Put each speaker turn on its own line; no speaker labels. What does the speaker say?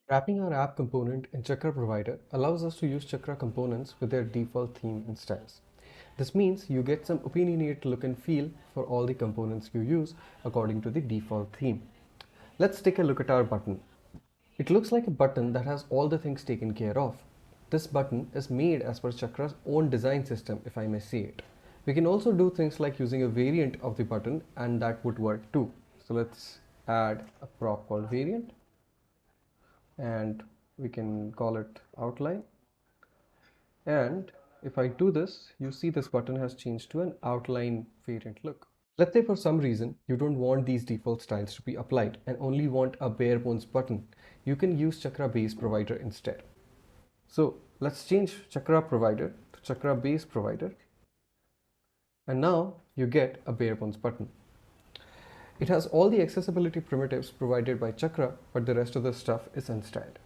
Wrapping our app component in ChakraProvider allows us to use Chakra components with their default theme and styles. This means you get some opinionated look and feel for all the components you use according to the default theme. Let's take a look at our button. It looks like a button that has all the things taken care of. This button is made as per Chakra's own design system, if I may say it. We can also do things like using a variant of the button, and that would work too. So let's add a prop called variant, and we can call it outline. And if I do this, you see this button has changed to an outline variant look. Let's say for some reason you don't want these default styles to be applied and only want a bare bones button. You can use ChakraBaseProvider instead. So let's change ChakraProvider to ChakraBaseProvider, and now you get a bare bones button. It has all the accessibility primitives provided by Chakra, but the rest of the stuff is unstyled.